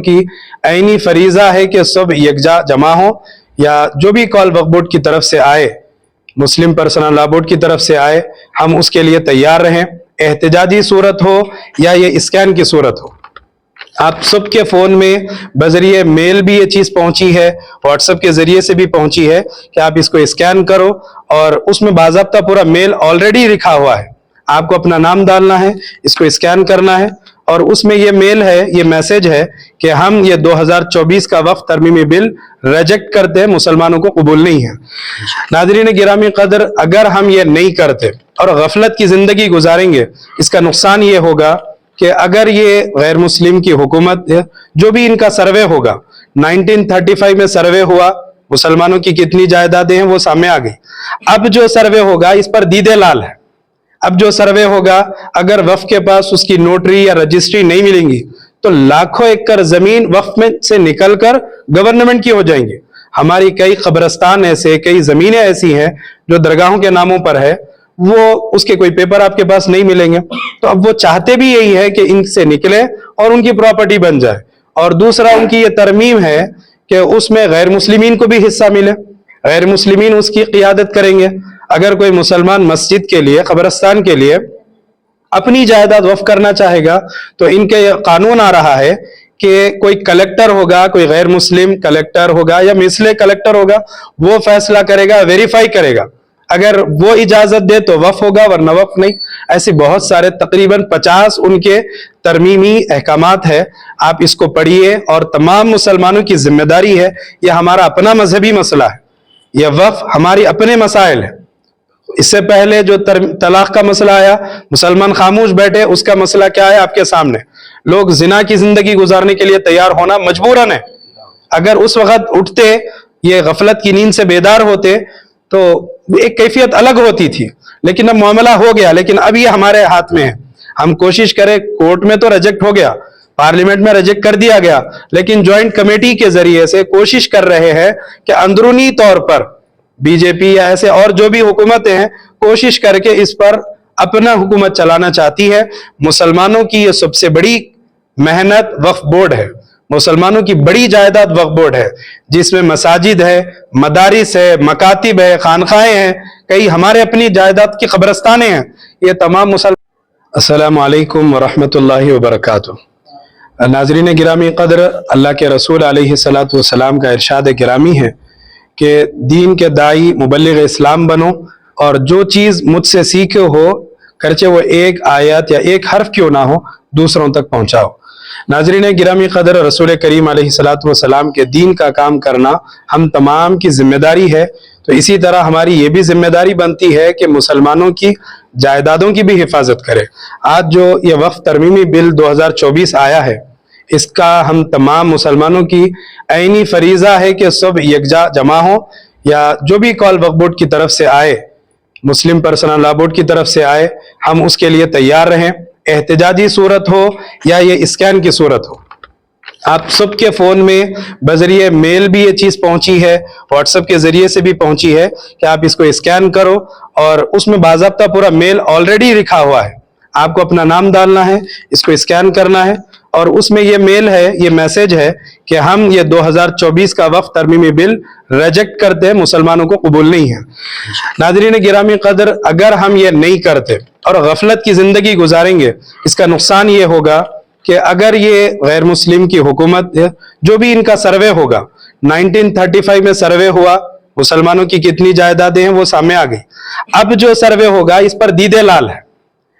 की आईनी फरीजा है कि सब यकजा जमा हो, या जो भी कॉल वक्फ बोर्ड की तरफ से आए, मुस्लिम पर्सनल लॉ बोर्ड की तरफ से आए, हम उसके लिए तैयार रहें। एहतजाजी सूरत हो या ये स्कैन की सूरत हो, आप सबके फ़ोन में बजरिए मेल भी ये चीज़ पहुंची है, व्हाट्सएप के ज़रिए से भी पहुंची है कि आप इसको स्कैन करो, और उसमें बाज़ाब्ता पूरा मेल ऑलरेडी लिखा हुआ है। आपको अपना नाम डालना है, इसको स्कैन करना है, और उसमें ये मेल है, ये मैसेज है कि हम ये 2024 का वक्फ तरमीमी बिल रिजेक्ट करते हैं, मुसलमानों को कबूल नहीं है। नाज़रीन गिरामी कदर, अगर हम ये नहीं करते और गफलत की ज़िंदगी गुजारेंगे, इसका नुकसान ये होगा कि अगर ये गैर मुस्लिम की हुकूमत, जो भी इनका सर्वे होगा, 1935 में सर्वे हुआ, मुसलमानों की कितनी जायदादें हैं वो सामने आ गई। अब जो सर्वे होगा इस पर दीदे लाल है। अब जो सर्वे होगा, अगर वक्फ के पास उसकी नोटरी या रजिस्ट्री नहीं मिलेंगी तो लाखों एकड़ जमीन वक्फ में से निकलकर गवर्नमेंट की हो जाएंगी। हमारी कई कब्रस्तान ऐसे, कई जमीनें ऐसी हैं जो दरगाहों के नामों पर है, वो उसके कोई पेपर आपके पास नहीं मिलेंगे। तो अब वो चाहते भी यही है कि इनसे निकले और उनकी प्रॉपर्टी बन जाए। और दूसरा उनकी ये तरमीम है कि उसमें गैर मुस्लिमीन को भी हिस्सा मिले, गैर मुस्लिमीन उसकी क़ियादत करेंगे। अगर कोई मुसलमान मस्जिद के लिए, कब्रस्तान के लिए अपनी जायदाद वक्फ करना चाहेगा तो इनके कानून आ रहा है कि कोई कलेक्टर होगा, कोई गैर मुस्लिम कलेक्टर होगा या मिसले कलेक्टर होगा, वो फैसला करेगा, वेरीफाई करेगा। अगर वो इजाजत दे तो वक्फ होगा, वरना वक्फ नहीं। ऐसे बहुत सारे तकरीबन 50 उनके तरमीमी अहकामात है। आप इसको पढ़िए, और तमाम मुसलमानों की जिम्मेदारी है, यह हमारा अपना मजहबी मसला है, यह वक्फ हमारी अपने मसाइल है। इससे पहले जो तलाक का मसला आया, मुसलमान खामोश बैठे, उसका मसला क्या है आपके सामने। लोग जिना की जिंदगी गुजारने के लिए तैयार होना मजबूरन है। अगर उस वक्त उठते, ये गफलत की नींद से बेदार होते तो एक कैफियत अलग होती थी, लेकिन अब मामला हो गया। लेकिन अब ये हमारे हाथ में है, हम कोशिश करें। कोर्ट में तो रिजेक्ट हो गया, पार्लियामेंट में रिजेक्ट कर दिया गया, लेकिन ज्वाइंट कमेटी के जरिए से कोशिश कर रहे हैं कि अंदरूनी तौर पर बीजेपी या ऐसे और जो भी हुकूमतें हैं, कोशिश करके इस पर अपना हुकूमत चलाना चाहती है। मुसलमानों की ये सबसे बड़ी मेहनत वक्फ बोर्ड है, मुसलमानों की बड़ी जायदाद वक्फ बोर्ड है, जिसमें मसाजिद है, मदारिस है, मकातिब है, खानखाएं हैं, कई हमारे अपनी जायदाद की कब्रस्तानें हैं। ये तमाम अस्सलामु अलैकुम वरहमतुल्लाहि वबरकातुहू। नाज़रीन गिरामी कदर, अल्लाह के रसूल अलैहिस्सलातु वस्सलाम का इरशाद गिरामी है कि दीन के दाई मुबल्लिग इस्लाम बनो, और जो चीज़ मुझसे सीखे हो, खर्चे वो एक आयत या एक हर्फ क्यों ना हो, दूसरों तक पहुंचाओ। नाज़रीन गिरामी कदर, रसूल करीम अलैहिस्सलातु वस्सलाम के दीन का काम करना हम तमाम की जिम्मेदारी है। तो इसी तरह हमारी ये भी जिम्मेदारी बनती है कि मुसलमानों की जायदादों की भी हिफाजत करें। आज जो ये वक्फ तरमीमी बिल 2024 आया है, इसका हम तमाम मुसलमानों की आईनी फरीजा है कि सब यकजा जमा हो, या जो भी कॉल वक्फ बोर्ड की तरफ से आए, मुस्लिम पर्सनल लॉ बोर्ड की तरफ से आए, हम उसके लिए तैयार रहें। एहतजाजी सूरत हो या ये स्कैन की सूरत हो, आप सबके फ़ोन में बजरिए मेल भी ये चीज़ पहुंची है, व्हाट्सएप के ज़रिए से भी पहुंची है कि आप इसको स्कैन करो, और उसमें बाज़ाब्ता पूरा मेल ऑलरेडी लिखा हुआ है। आपको अपना नाम डालना है, इसको स्कैन करना है, और उसमें ये मेल है, ये मैसेज है कि हम ये 2024 का वक्फ तरमीमी बिल रिजेक्ट करते हैं, मुसलमानों को कबूल नहीं है। नाज़रीन गिरामी कदर, अगर हम ये नहीं करते और गफलत की ज़िंदगी गुजारेंगे, इसका नुकसान ये होगा कि अगर ये गैर मुस्लिम की हुकूमत, जो भी इनका सर्वे होगा, 1935 में सर्वे हुआ, मुसलमानों की कितनी जायदादें हैं वो सामने आ गई। अब जो सर्वे होगा इस पर दीदे लाल है।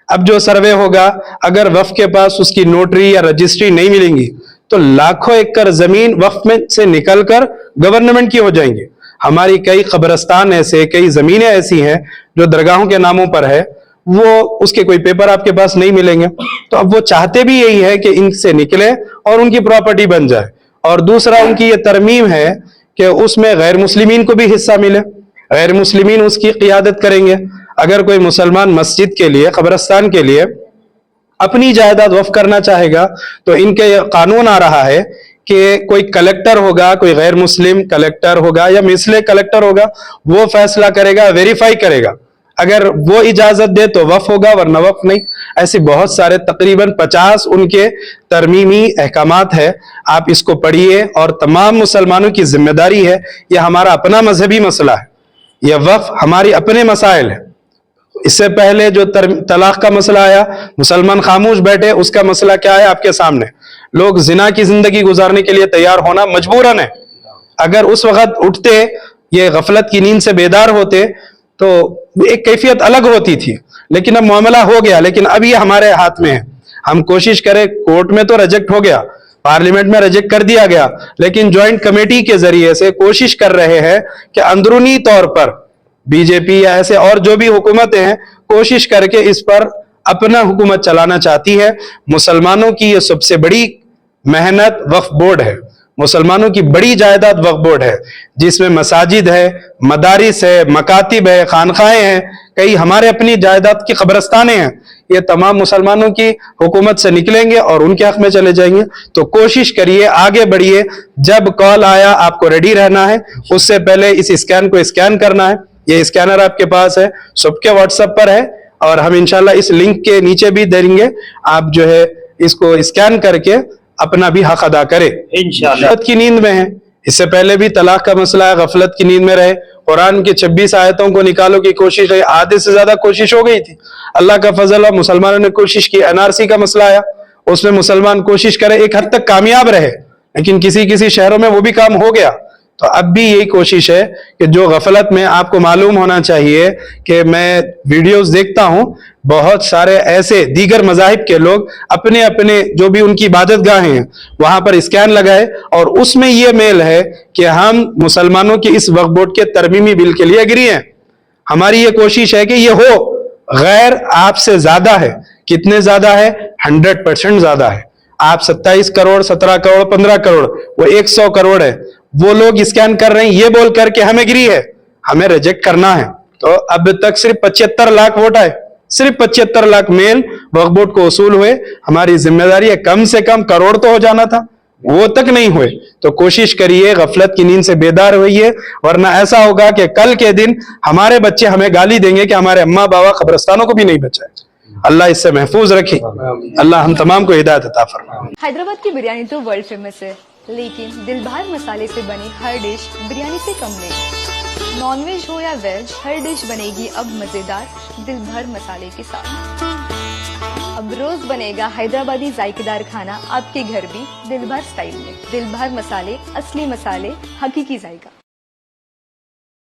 अब जो सर्वे होगा, अगर वक्फ के पास उसकी नोटरी या रजिस्ट्री नहीं मिलेंगी तो लाखों एकड़ जमीन वक्फ में से निकलकर गवर्नमेंट की हो जाएंगी। हमारी कई कब्रस्तान ऐसे, कई जमीनें ऐसी हैं जो दरगाहों के नामों पर है, वो उसके कोई पेपर आपके पास नहीं मिलेंगे। तो अब वो चाहते भी यही है कि इनसे निकले और उनकी प्रॉपर्टी बन जाए। और दूसरा उनकी ये तरमीम है कि उसमें गैर मुस्लिमीन को भी हिस्सा मिले, गैर मुस्लिमीन उसकी क़ियादत करेंगे। अगर कोई मुसलमान मस्जिद के लिए, कब्रस्तान के लिए अपनी जायदाद वक्फ करना चाहेगा तो इनके कानून आ रहा है कि कोई कलेक्टर होगा, कोई गैर मुस्लिम कलेक्टर होगा या मिसले कलेक्टर होगा, वो फैसला करेगा, वेरीफाई करेगा। اگر وہ اجازت دے تو وقف ہوگا ورنہ وقف نہیں. ایسے بہت سارے تقریباً 50 ان کے ترمیمی احکامات ہے. آپ اس کو پڑھیے اور تمام مسلمانوں کی ذمہ داری ہے. یہ ہمارا اپنا مذہبی مسئلہ ہے, یہ وقف ہماری اپنے مسائل ہے. اس سے پہلے جو طلاق کا مسئلہ آیا, مسلمان خاموش بیٹھے, اس کا مسئلہ کیا ہے آپ کے سامنے. لوگ زنا کی زندگی گزارنے کے لیے تیار ہونا مجبوراً ہے. اگر اس وقت اٹھتے, یہ غفلت کی نیند سے بیدار ہوتے تو ایک کیفیت الگ ہوتی تھی, لیکن اب معاملہ ہو گیا. لیکن اب یہ ہمارے ہاتھ میں ہے. ہم کوشش کریں, کورٹ میں تو ریجیکٹ ہو گیا, پارلیمنٹ میں ریجیکٹ کر دیا گیا, لیکن جوائنٹ کمیٹی کے ذریعے سے کوشش کر رہے ہیں کہ اندرونی طور پر بی جے پی یا ایسے اور جو بھی حکومتیں ہیں کوشش کر کے اس پر اپنا حکومت چلانا چاہتی ہے. مسلمانوں کی یہ سب سے بڑی محنت وقف بورڈ ہے. مسلمانوں کی بڑی جائیداد وقف بورڈ ہے, جس میں مساجد ہے, مدارس ہے, مکاتب ہے, خانقاہیں ہیں, کئی ہمارے اپنی جائیداد کی قبرستانیں ہیں. یہ تمام مسلمانوں کی حکومت سے نکلیں گے اور ان کے حق میں چلے جائیں گے. تو کوشش کریے, آگے بڑھیے. جب کال آیا آپ کو ریڈی رہنا ہے. اس سے پہلے اس اسکین کو اسکین کرنا ہے. یہ اسکینر آپ کے پاس ہے, سب کے واٹس ایپ پر ہے, اور ہم انشاءاللہ اس لنک کے نیچے بھی دیں گے. آپ جو ہے اس کو اسکین کر کے اپنا بھی حق ادا کرے. غفلت کی نیند میں ہے, اس سے پہلے بھی طلاق کا مسئلہ ہے, غفلت کی نیند میں رہے. قرآن کی 26 آیتوں کو نکالو کی کوشش رہی, آدھے سے زیادہ کوشش ہو گئی تھی. اللہ کا فضل ہے, مسلمانوں نے کوشش کی. NRC کا مسئلہ آیا, اس میں مسلمان کوشش کرے, ایک حد تک کامیاب رہے, لیکن کسی شہروں میں وہ بھی کام ہو گیا. تو اب بھی یہی کوشش ہے کہ جو غفلت میں, آپ کو معلوم ہونا چاہیے کہ میں ویڈیوز دیکھتا ہوں, بہت سارے ایسے دیگر مذاہب کے لوگ اپنے اپنے جو بھی ان کی عبادت گاہیں ہیں وہاں پر اسکین لگائے, اور اس میں یہ میل ہے کہ ہم مسلمانوں کی اس وقف بورڈ کے ترمیمی بل کے لیے اگری ہیں. ہماری یہ کوشش ہے کہ یہ ہو. غیر آپ سے زیادہ ہے. کتنے زیادہ ہے؟ 100% زیادہ ہے. آپ 27 کروڑ 17 کروڑ 15 کروڑ, وہ 100 کروڑ ہے. وہ لوگ اسکین کر رہے ہیں یہ بول کر کے ہمیں اگری ہے, ہمیں ریجیکٹ کرنا ہے. تو اب تک صرف 75 لاکھ ووٹ آئے, صرف 75 لاکھ میل وقف بورڈ کو وصول ہوئے. ہماری ذمہ داری ہے کم سے کم کروڑ تو ہو جانا تھا, وہ تک نہیں ہوئے. تو کوشش کریے, غفلت کی نیند سے بیدار ہوئیے, ورنہ ایسا ہوگا کہ کل کے دن ہمارے بچے ہمیں گالی دیں گے کہ ہمارے اماں بابا قبرستانوں کو بھی نہیں بچائے. اللہ اس سے محفوظ رکھے. اللہ ہم تمام کو ہدایت عطا فرمائے. حیدرآباد کی بریانی تو ورلڈ فیمس ہے, لیکن دل بھر مسالے سے بنی ہر ڈش بریانی سے کم نہیں. نان ویج ہو یا ویج, ہر ڈش بنے گی اب مزیدار دل بھر مسالے کے ساتھ. اب روز بنے گا حیدرآبادی ذائقے دار کھانا آپ کے گھر بھی دل بھر سٹائل میں. دل بھر مسالے, اصلی مسالے, حقیقی ذائقہ.